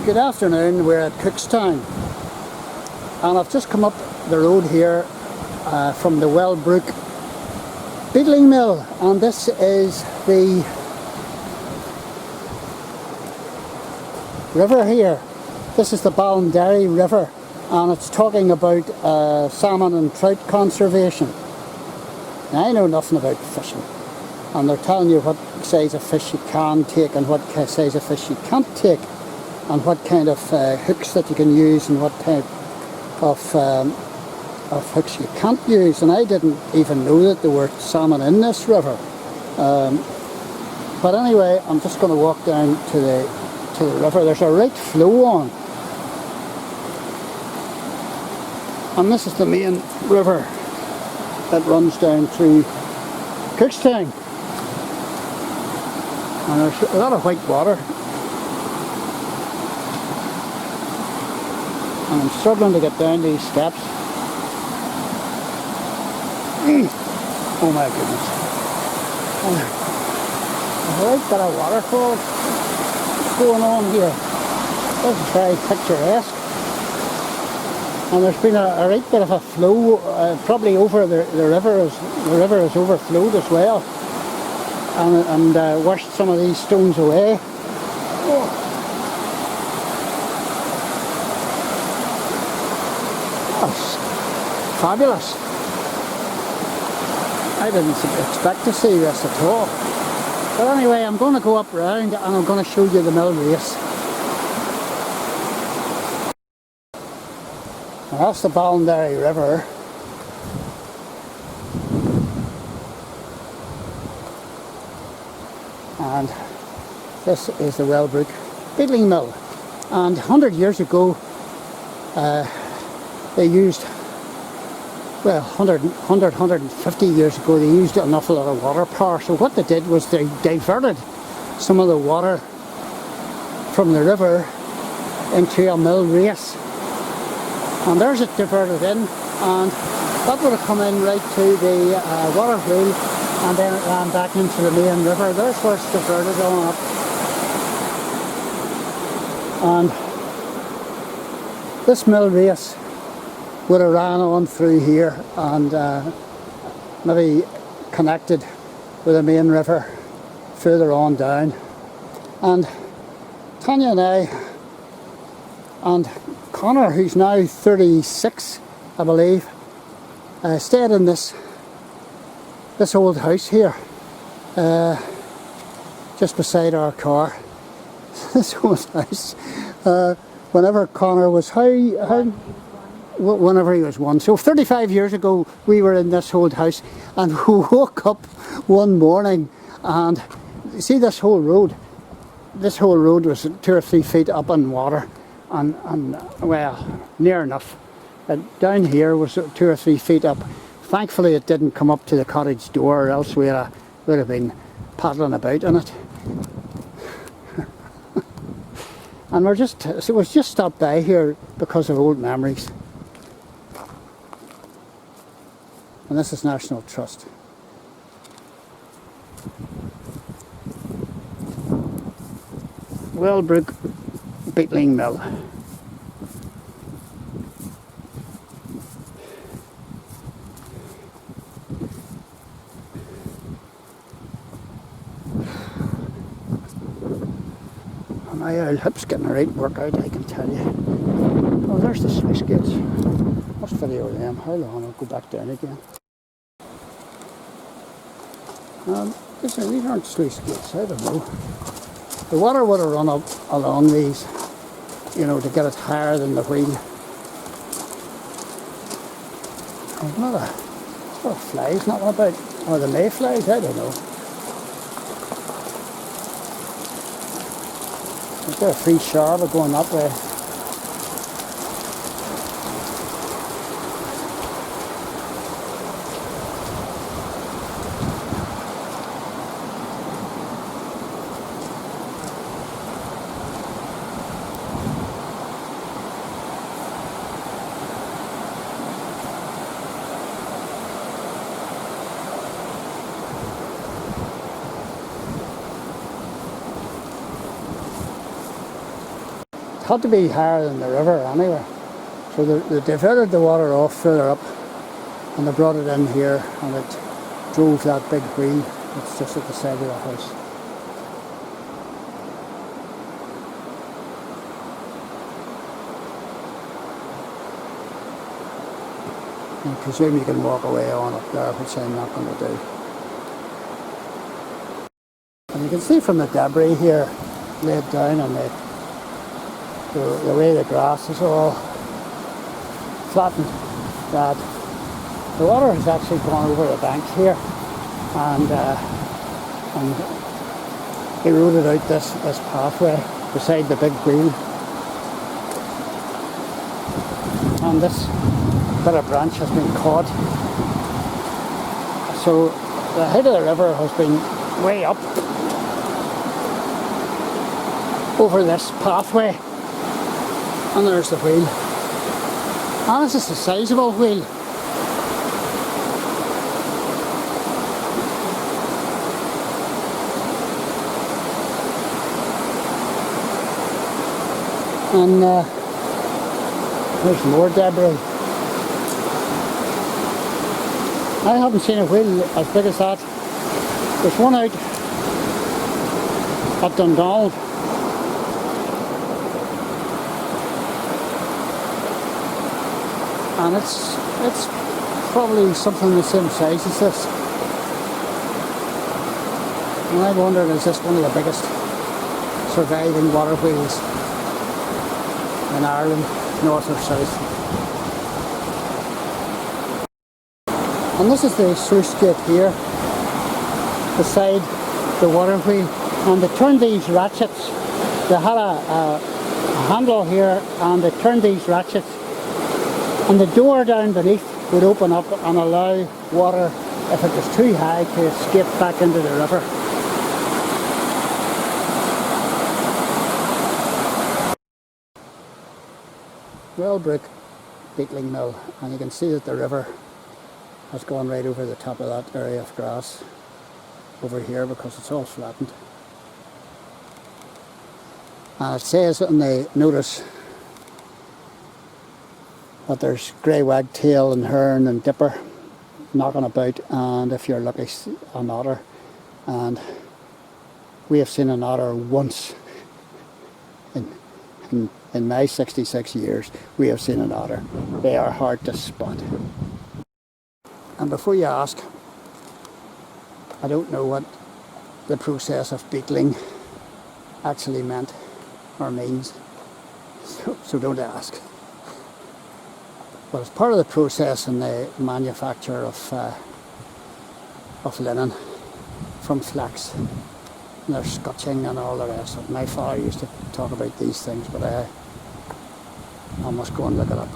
Good afternoon, we're at Cookstown and I've just come up the road here from the Wellbrook Beetling Mill, and this is the river here. This is the Ballinderry River and it's talking about salmon and trout conservation. Now, I know nothing about fishing and they're telling you what size of fish you can take and what size of fish you can't take, and what kind of hooks that you can use and what type of hooks you can't use. And I didn't even know that there were salmon in this river. But anyway, I'm just going to walk down to the river. There's a right flow on, and this is the main river that runs down through Cookstown. And there's a lot of white water. And I'm struggling to get down these steps. Oh my goodness. There's a right bit of waterfall going on here. This is very picturesque. And there's been a right bit of a flow, probably over the river. The river has overflowed as well. And washed some of these stones away. Oh. Fabulous. I didn't expect to see this at all. But anyway, I'm going to go up round and I'm going to show you the mill race. Now, that's the Ballinderry River. And this is the Wellbrook Beetling Mill. And 100 years ago, they used, well, 150 years ago, they used an awful lot of water power. So what they did was they diverted some of the water from the river into a mill race. And there's it diverted in, and that would have come in right to the water wheel, and then it ran back into the main river. There's where it's diverted on up. And this mill race would have ran on through here and maybe connected with the main river further on down. And Tanya and I and Connor, who's now 36, I believe, stayed in this old house here, just beside our car. This old house. Whenever Connor was whenever he was one. So 35 years ago we were in this old house, and we woke up one morning and see this whole road was 2 or 3 feet up in water, and well, near enough. Down here was 2 or 3 feet up. Thankfully it didn't come up to the cottage door, or else we would have been paddling about in it. And we're just stopped by here because of old memories. And this is National Trust. Wellbrook Beetling Mill. My old hip's getting a right workout, I can tell you. Oh, there's the sluice gates. Let's video them. How long? I'll go back down again. These aren't sluice gates, I don't know. The water would have run up along these, you know, to get it higher than the wheel. There's not a flies, not about, or the mayflies, I don't know. Is there a free shower going that way? had to be higher than the river anyway. So they diverted the water off further up and they brought it in here and it drove that big wheel that's just at the side of the house. I presume you can walk away on up there, which I'm not going to do. And you can see from the debris here laid down and the way the grass is all flattened, that the water has actually gone over the bank here and eroded out this pathway beside the big wheel. And this bit of branch has been caught. So the head of the river has been way up over this pathway. And there's the wheel. And this is a sizable wheel. And there's more debris. I haven't seen a wheel as big as that. There's one out at Dundonald. And it's probably something the same size as this. And I wondered, is this one of the biggest surviving water wheels in Ireland, north or south? And this is the sluice gate here, beside the water wheel. And they turned these ratchets. They had a handle here, and they turned these ratchets. And the door down beneath would open up and allow water, if it was too high, to escape back into the river. Wellbrook Beetling Mill, and you can see that the river has gone right over the top of that area of grass over here because it's all flattened. And it says in the notice that there's grey wagtail and hern and dipper knocking about, and if you're lucky, an otter. And we have seen an otter once in my 66 years. We have seen an otter. They are hard to spot. And before you ask, I don't know what the process of beetling actually meant or means, so don't ask. But it's part of the process in the manufacture of linen from flax. And there's scotching and all the rest of it. My father used to talk about these things, but I must go and look it up.